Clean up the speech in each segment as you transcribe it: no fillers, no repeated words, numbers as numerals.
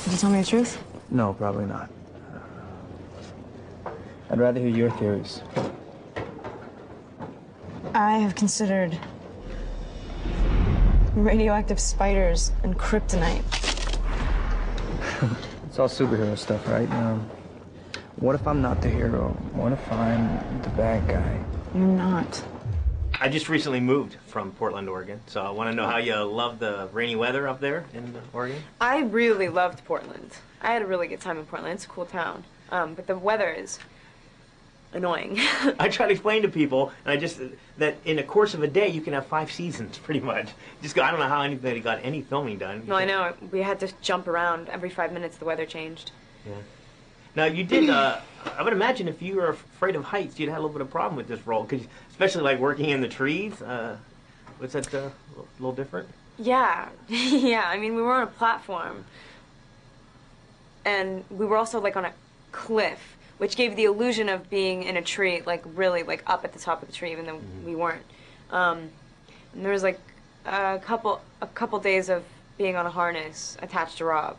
Did you tell me the truth? No, probably not. I'd rather hear your theories. I have considered radioactive spiders and kryptonite. It's all superhero stuff, right? What if I'm not the hero? What if I'm the bad guy? You're not. I just recently moved from Portland, Oregon, so I want to know how you love the rainy weather up there in Oregon. I really loved Portland. I had a really good time in Portland. It's a cool town, but the weather is annoying. I try to explain to people, and that in the course of a day you can have 5 seasons, pretty much. I don't know how anybody got any filming done. No, I know. We had to jump around every 5 minutes. The weather changed. Yeah. Now you did. I would imagine if you were afraid of heights, you'd have a little bit of problem with this role, because especially like working in the trees. Was that a little different? Yeah, yeah. I mean, we were on a platform, and we were also like on a cliff, which gave the illusion of being in a tree, like really like up at the top of the tree, even though we weren't. And there was like a couple days of being on a harness attached to Rob.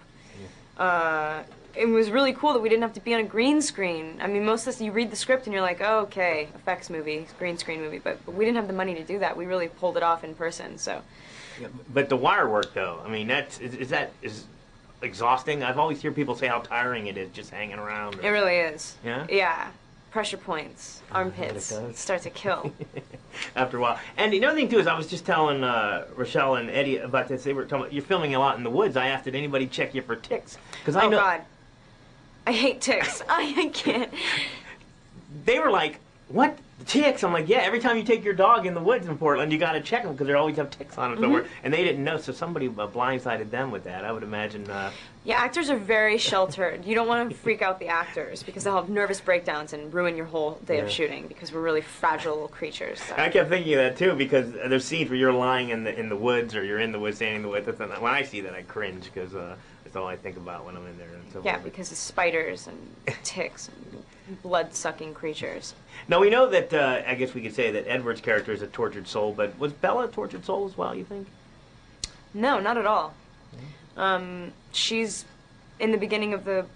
It was really cool that we didn't have to be on a green screen. I mean, most of this, you read the script and you're like, oh, okay, effects movie, green screen movie, but we didn't have the money to do that. We really pulled it off in person, so. Yeah, but the wire work, though, I mean, is exhausting? I've always heard people say how tiring it is just hanging around. It really is. Yeah? Yeah. Pressure points, armpits, start to kill. After a while. And the other thing, too, is I was just telling Rochelle and Eddie about this. They were talking about, you're filming a lot in the woods. I asked, did anybody check you for ticks? Because I know. Oh, God. I hate ticks. I can't. They were like, what? Ticks? I'm like, yeah, every time you take your dog in the woods in Portland, you got to check them because they always have ticks on them somewhere. And they didn't know, so somebody blindsided them with that, I would imagine. Yeah, actors are very sheltered. You don't want to freak out the actors because they'll have nervous breakdowns and ruin your whole day of shooting because we're really fragile little creatures. So. I kept thinking of that, too, because there's scenes where you're lying in the woods or you're in the woods, standing in the woods. When I see that, I cringe because that's all I think about when I'm in there. And so yeah, because of spiders and ticks and blood-sucking creatures. Now, we know that, I guess we could say that Edward's character is a tortured soul, but was Bella a tortured soul as well, you think? No, not at all. She's, in the beginning of the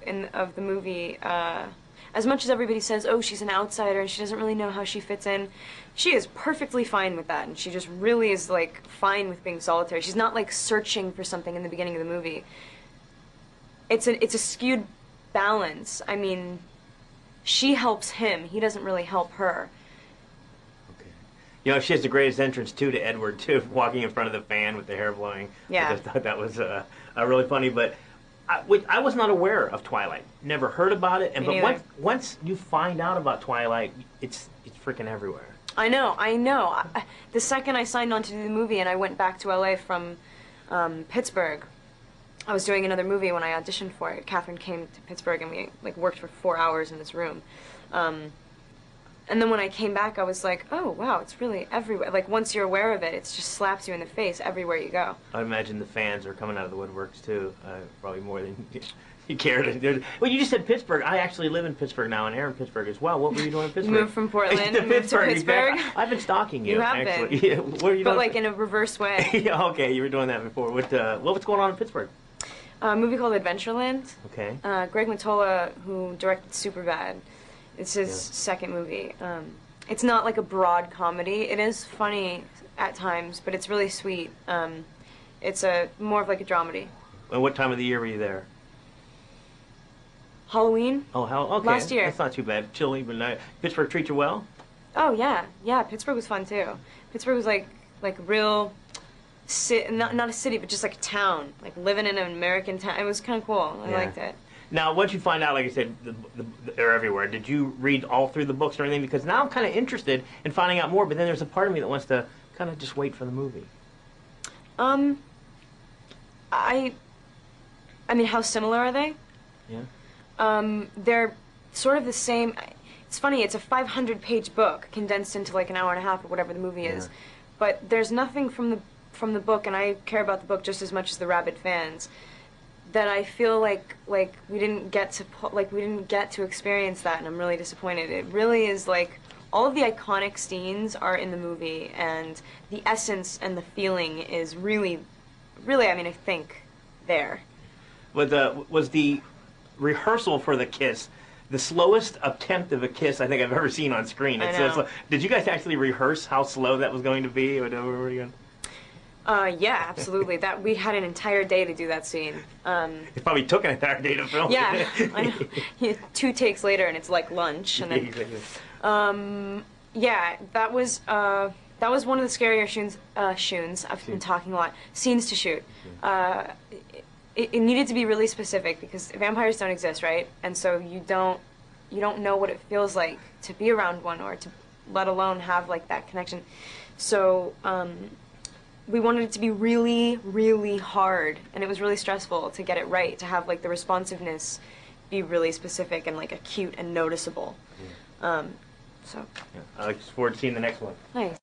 movie, as much as everybody says, oh, she's an outsider and she doesn't really know how she fits in, she is perfectly fine with that, and she just really is, like, fine with being solitary. She's not, like, searching for something in the beginning of the movie. It's a skewed balance. I mean, she helps him. He doesn't really help her. Okay. You know, she has the greatest entrance, too, to Edward, too, walking in front of the fan with the hair blowing. Yeah. I just thought that was really funny, but I was not aware of Twilight. Never heard about it. But once you find out about Twilight, it's freaking everywhere. I know. The second I signed on to do the movie and I went back to LA from Pittsburgh, I was doing another movie when I auditioned for it. Catherine came to Pittsburgh and we like worked for 4 hours in this room. And then when I came back, I was like, oh, wow, it's really everywhere. Like, once you're aware of it, it just slaps you in the face everywhere you go. I imagine the fans are coming out of the woodworks, too, probably more than you care to. Well, you just said Pittsburgh. I actually live in Pittsburgh now, and Aaron Pittsburgh as well. What were you doing in Pittsburgh? You moved from Portland to Pittsburgh. Exactly. I've been stalking you. You have actually. been. Yeah, what are you but, doing? like, in a reverse way. Yeah, okay, you were doing that before. What's going on in Pittsburgh? A movie called Adventureland. Okay. Greg Mottola, who directed Superbad, it's his second movie. It's not like a broad comedy. It is funny at times, but it's really sweet. It's more of like a dramedy. And what time of the year were you there? Halloween. Oh, okay. Last year. That's not too bad. Chilly, but nice. Pittsburgh treat you well? Oh yeah, yeah. Pittsburgh was fun too. Pittsburgh was like real. Not a city, but just like a town, like living in an American town. It was kind of cool. I liked it. Now, once you find out, like I said, they're everywhere, did you read all through the books or anything? Because now I'm kind of interested in finding out more, but then there's a part of me that wants to kind of just wait for the movie. I mean, how similar are they? Yeah. They're sort of the same. It's funny, it's a 500-page book condensed into like an hour and a half or whatever the movie is. But there's nothing from the book, and I care about the book just as much as the rabid fans, that I feel like we didn't get to experience that, and I'm really disappointed. It really is like all of the iconic scenes are in the movie, and the essence and the feeling is really, I mean, I think there. was the rehearsal for the kiss the slowest attempt of a kiss I think I've ever seen on screen. I It's know. so slow. Did you guys actually rehearse how slow that was going to be? Or whatever we were going? Yeah, absolutely. That we had an entire day to do that scene. It probably took an entire day to film. Yeah, I know. Yeah, 2 takes later, and it's like lunch, and then. Yeah, that was one of the scarier scenes. I've been talking a lot. Scenes to shoot. It needed to be really specific because vampires don't exist, right? And so you don't know what it feels like to be around one, or to let alone have like that connection. So we wanted it to be really, really hard, and it was really stressful to get it right, to have like the responsiveness be really specific and like acute and noticeable. So. I look forward to seeing the next one. Nice.